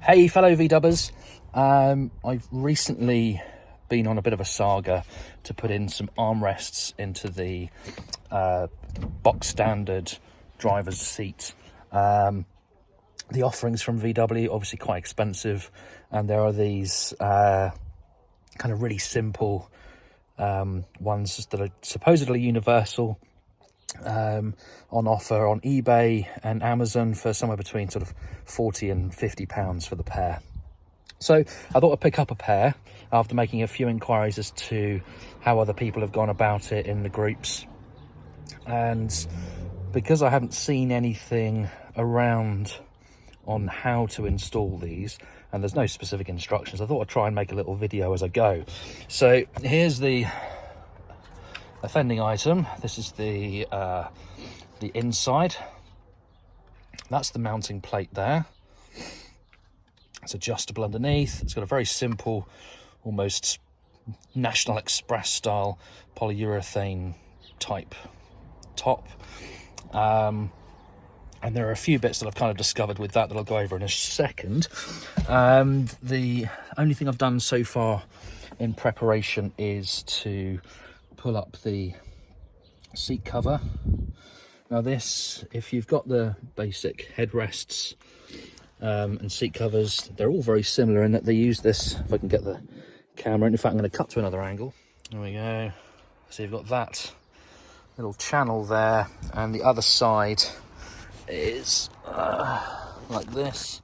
Hey fellow V-dubbers, I've recently been on a bit of a saga to put in some armrests into the box standard driver's seat. The offerings from VW obviously quite expensive, and there are these kind of really simple ones that are supposedly universal on offer on eBay and Amazon for somewhere between sort of £40 and £50 for the pair. So I thought I'd pick up a pair after making a few inquiries as to how other people have gone about it in the groups, and because I haven't seen anything around on how to install these and there's no specific instructions, I thought I'd try and make a little video as I go. So here's the offending item. This is the inside. That's the mounting plate there. It's adjustable underneath. It's got a very simple, almost National Express style polyurethane type top. And there are a few bits that I've kind of discovered with that I'll go over in a second. The only thing I've done so far in preparation is to pull up the seat cover. Now this, if you've got the basic headrests and seat covers, they're all very similar in that they use this, if I can get the camera, in fact I'm going to cut to another angle. There we go. So you've got that little channel there, and the other side is like this,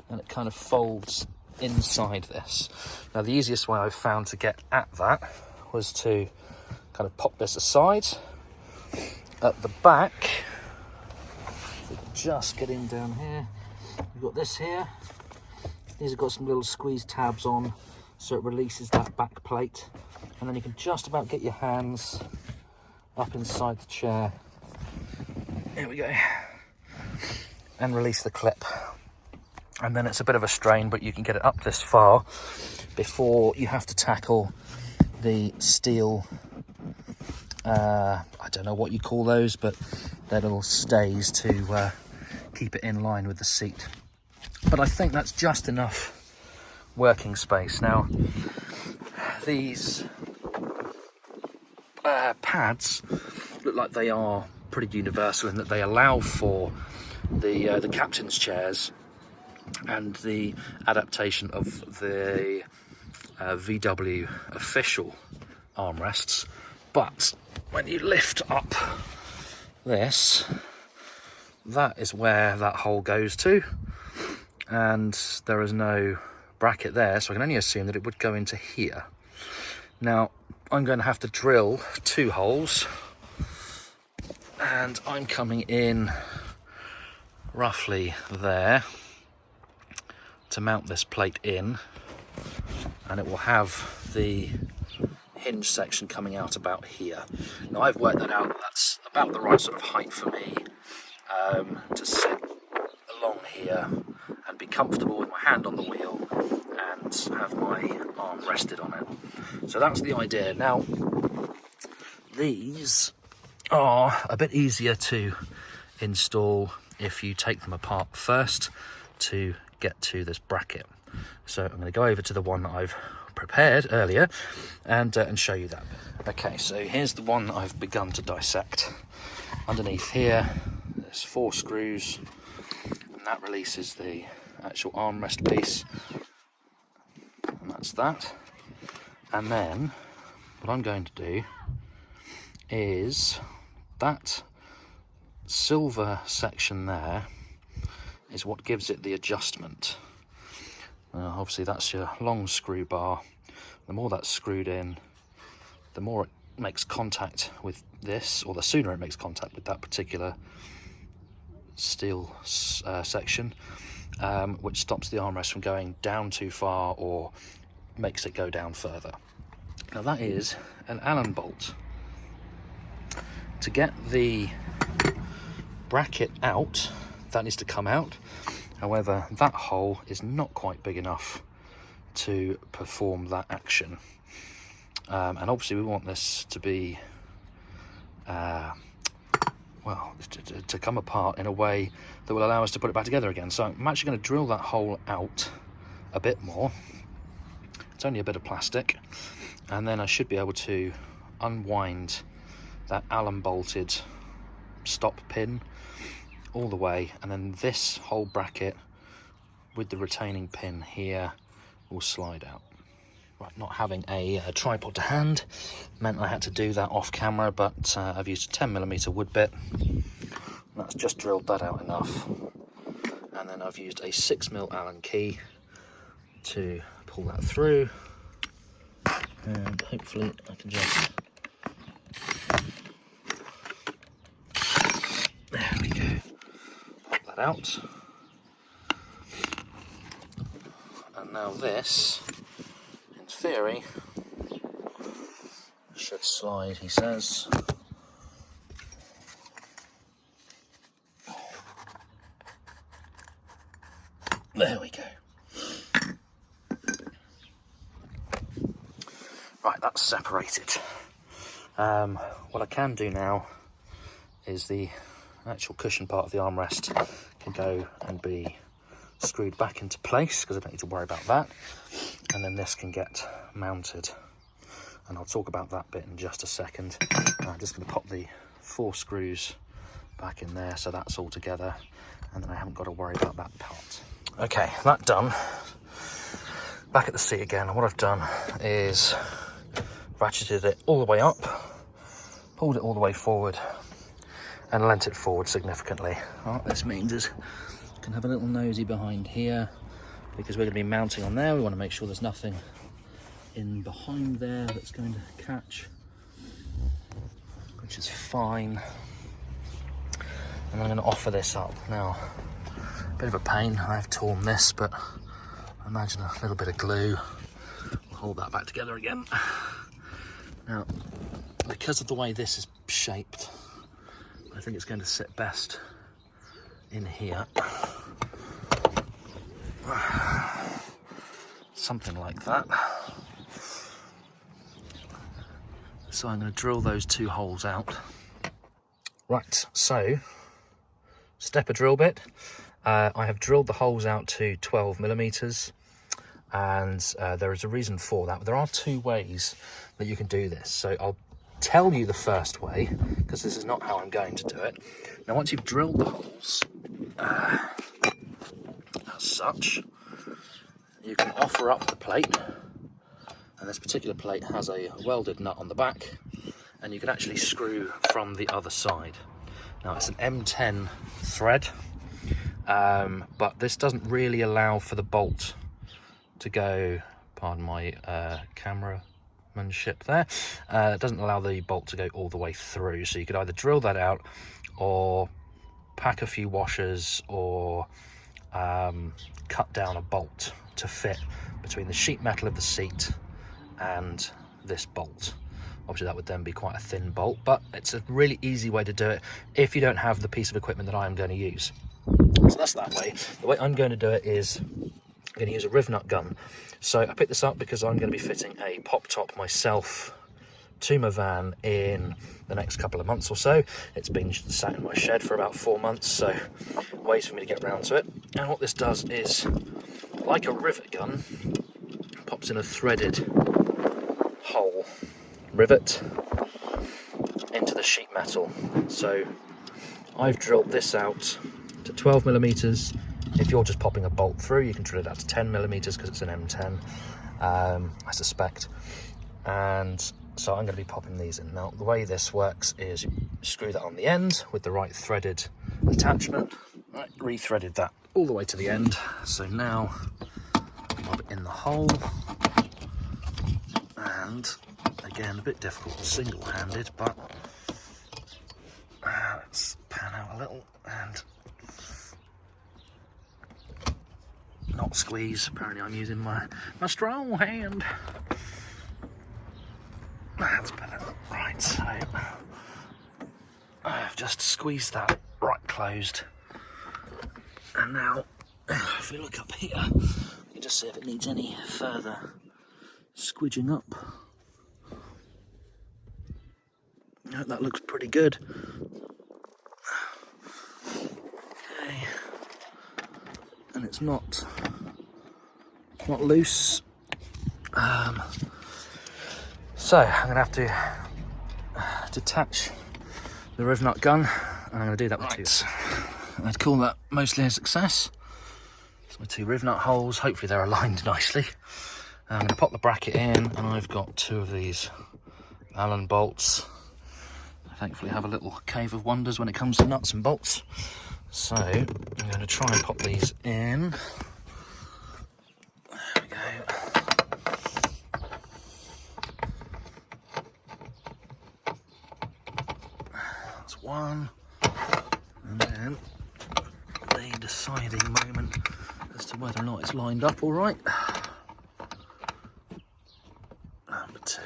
and it kind of folds inside this. Now the easiest way I've found to get at that was to kind of pop this aside. At the back, just get in down here, you've got this here. These have got some little squeeze tabs on, so it releases that back plate, and then you can just about get your hands up inside the chair. Here we go. And release the clip. And then it's a bit of a strain, but you can get it up this far before you have to tackle the steel, I don't know what you call those, but they're little stays to keep it in line with the seat. But I think that's just enough working space. Now, these pads look like they are pretty universal in that they allow for the captain's chairs and the adaptation of the VW official armrests. But when you lift up this, that is where that hole goes to, and there is no bracket there, so I can only assume that it would go into here. Now I'm going to have to drill 2 holes, and I'm coming in roughly there to mount this plate in, and it will have the hinge section coming out about here. Now I've worked that out, that's about the right sort of height for me to sit along here and be comfortable with my hand on the wheel and have my arm rested on it. So that's the idea. Now these are a bit easier to install if you take them apart first to get to this bracket. So I'm going to go over to the one that I've prepared earlier and show you that. Okay, so here's the one that I've begun to dissect. Underneath here there's 4 screws, and that releases the actual armrest piece, and that's that. And then what I'm going to do is that silver section there is what gives it the adjustment. Obviously that's your long screw bar. The more that's screwed in, the more it makes contact with this, or the sooner it makes contact with that particular steel section, which stops the armrest from going down too far or makes it go down further. Now that is an Allen bolt. To get the bracket out, that needs to come out. However, that hole is not quite big enough to perform that action. And obviously we want this to be, well, to come apart in a way that will allow us to put it back together again. So I'm actually going to drill that hole out a bit more. It's only a bit of plastic, and then I should be able to unwind that Allen bolted stop pin all the way, and then this whole bracket with the retaining pin here will slide out. Right, not having a tripod to hand meant I had to do that off camera, but I've used a 10mm wood bit. That's just drilled that out enough, and then I've used a 6mm Allen key to pull that through, and hopefully I can just, there we go, pop that out. And now this, in theory, should slide, he says. There we go. Right, that's separated. What I can do now is the actual cushion part of the armrest can go and be screwed back into place, because I don't need to worry about that. And then this can get mounted, and I'll talk about that bit in just a second. I'm just going to pop the 4 screws back in there so that's all together, and then I haven't got to worry about that part. Okay, that done. Back at the seat again, and what I've done is ratcheted it all the way up, pulled it all the way forward, and leant it forward significantly. What this means is you can have a little nosy behind here, because we're going to be mounting on there. We want to make sure there's nothing in behind there that's going to catch, which is fine. And I'm going to offer this up. Now, a bit of a pain, I've torn this, but I imagine a little bit of glue will hold that back together again. Now, because of the way this is shaped, I think it's going to sit best in here. Something like that. So I'm going to drill those 2 holes out. Right, so stepper drill bit. I have drilled the holes out to 12mm, and there is a reason for that. But there are 2 ways that you can do this. So I'll tell you the first way, because this is not how I'm going to do it. Now, once you've drilled the holes, as such, you can offer up the plate, and this particular plate has a welded nut on the back, and you can actually screw from the other side. Now, it's an M10 thread, but this doesn't really allow for the bolt to go, pardon my cameramanship there, it doesn't allow the bolt to go all the way through, so you could either drill that out or pack a few washers or cut down a bolt to fit between the sheet metal of the seat and this bolt. Obviously that would then be quite a thin bolt, but it's a really easy way to do it if you don't have the piece of equipment that I am going to use. So that's that way. The way I'm going to do it is I'm going to use a riv nut gun. So I picked this up because I'm going to be fitting a pop top myself to my van in the next couple of months or so. It's been sat in my shed for about 4 months, so ways for me to get around to it. And what this does is, like a rivet gun, pops in a threaded hole rivet into the sheet metal. So I've drilled this out to 12mm. If you're just popping a bolt through, you can drill it out to 10mm because it's an M10, I suspect. And so I'm going to be popping these in. Now, the way this works is you screw that on the end with the right threaded attachment. Right, re-threaded that all the way to the end. So now lob it in the hole, and again, a bit difficult single-handed, but let's pan out a little and not squeeze. Apparently I'm using my strong hand. That's better. Right, so I've just squeezed that right closed, and now if we look up here, you can just see if it needs any further squidging up. No, that looks pretty good. Okay, and it's not not loose. So I'm gonna have to detach the Rivnut gun, and I'm gonna do that with two. I'd call that mostly a success. So my 2 Rivnut holes, hopefully they're aligned nicely. I'm gonna pop the bracket in, and I've got 2 of these Allen bolts. I thankfully have a little cave of wonders when it comes to nuts and bolts. So I'm gonna try and pop these in. There we go. That's one. And then the deciding moment as to whether or not it's lined up all right. Number 2.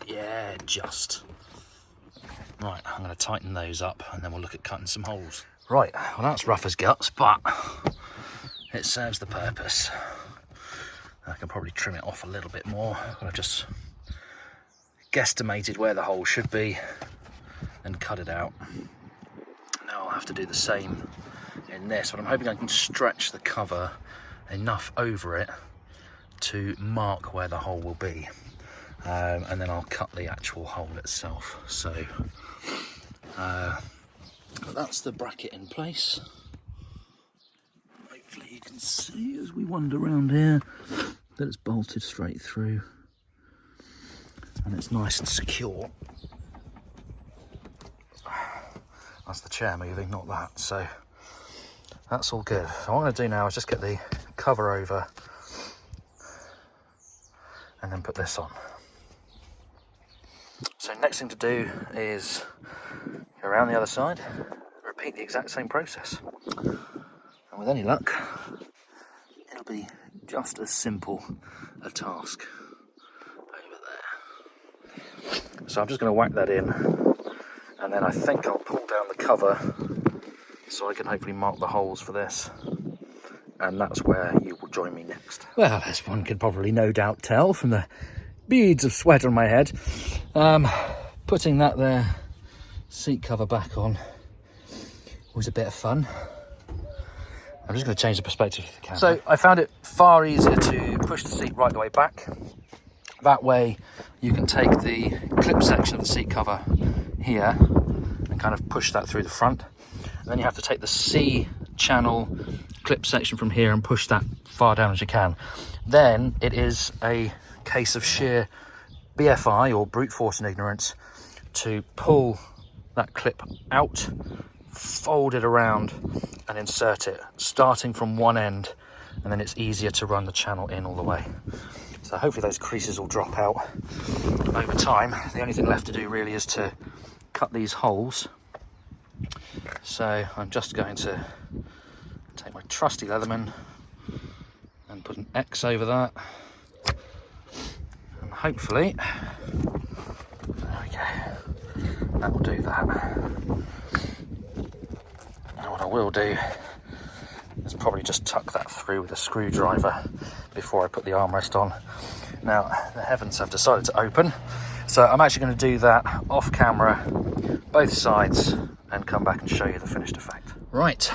Yeah, just. Right, I'm going to tighten those up and then we'll look at cutting some holes. Right, well that's rough as guts, but it serves the purpose. I can probably trim it off a little bit more, but I've just guesstimated where the hole should be and cut it out. Now I'll have to do the same in this, but I'm hoping I can stretch the cover enough over it to mark where the hole will be. And then I'll cut the actual hole itself. So that's the bracket in place. Hopefully you can see as we wander around here that it's bolted straight through and it's nice and secure. That's the chair moving, not that. So that's all good. So what I'm going to do now is just get the cover over and then put this on. So next thing to do is go around the other side, repeat the exact same process. And with any luck, it'll be just as simple a task over there. So I'm just going to whack that in, and then I think I'll pull down the cover so I can hopefully mark the holes for this. And that's where you will join me next. Well, as one could probably no doubt tell from the beads of sweat on my head, putting that there seat cover back on was a bit of fun. I'm just going to change the perspective of the camera. So I found it far easier to push the seat right the way back. That way you can take the clip section of the seat cover here and kind of push that through the front. And then you have to take the C-channel clip section from here and push that far down as you can. Then it is a case of sheer BFI, or brute force and ignorance, to pull that clip out, fold it around and insert it, starting from one end, and then it's easier to run the channel in all the way. So hopefully those creases will drop out over time. The only thing left to do really is to cut these holes. So I'm just going to take my trusty Leatherman and put an X over that, and hopefully, there we go, that will do that. Now what I will do is probably just tuck that through with a screwdriver before I put the armrest on. Now the heavens have decided to open, so I'm actually going to do that off camera, both sides, and come back and show you the finished effect. Right,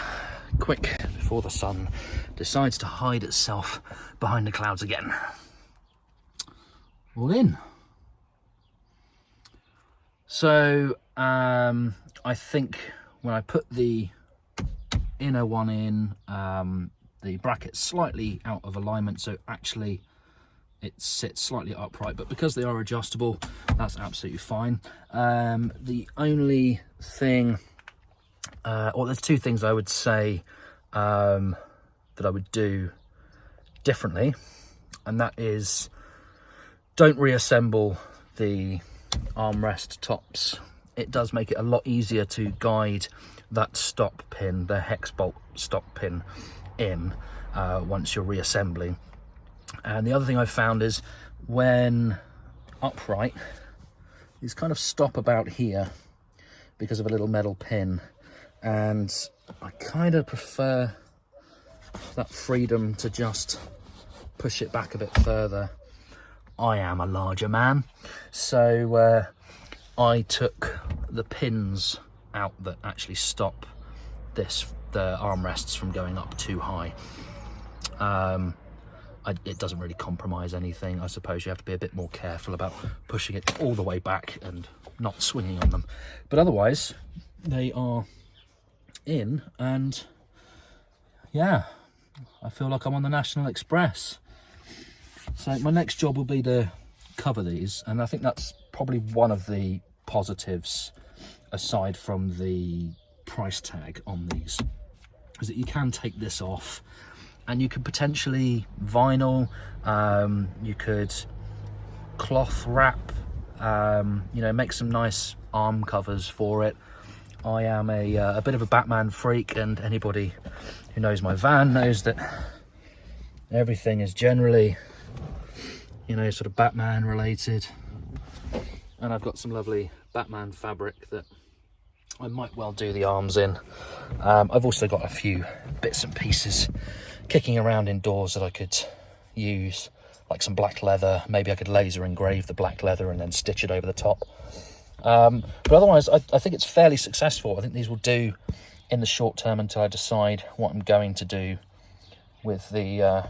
quick before the sun decides to hide itself behind the clouds again. All in. So I think when I put the inner one in, the bracket's slightly out of alignment, so actually it sits slightly upright, but because they are adjustable, that's absolutely fine. The only thing, or there's two things I would say that I would do differently, and that is, don't reassemble the armrest tops. It does make it a lot easier to guide that stop pin, the hex bolt stop pin, in once you're reassembling. And the other thing I've found is when upright, these kind of stop about here because of a little metal pin, and I kind of prefer that freedom to just push it back a bit further. I am a larger man, so I took the pins out that actually stop the armrests from going up too high. it doesn't really compromise anything. I suppose you have to be a bit more careful about pushing it all the way back and not swinging on them. But otherwise, they are in, and yeah, I feel like I'm on the National Express. So my next job will be to cover these, and I think that's probably one of the positives, aside from the price tag on these, is that you can take this off and you could potentially vinyl, you could cloth wrap, you know, make some nice arm covers for it. I am a bit of a Batman freak, and anybody who knows my van knows that everything is generally, you know, sort of Batman related. And I've got some lovely Batman fabric that I might well do the arms in. I've also got a few bits and pieces kicking around indoors that I could use, like some black leather. Maybe I could laser engrave the black leather and then stitch it over the top. But otherwise, I think it's fairly successful. I think these will do in the short term until I decide what I'm going to do with the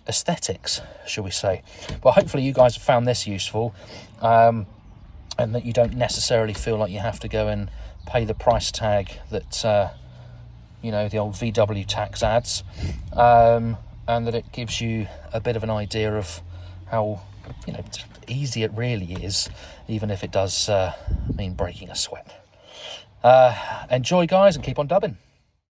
aesthetics, shall we say. But hopefully you guys have found this useful, and that you don't necessarily feel like you have to go and pay the price tag that you know, the old VW tax adds, and that it gives you a bit of an idea of how, you know, easy it really is, even if it does mean breaking a sweat. Enjoy, guys, and keep on dubbing.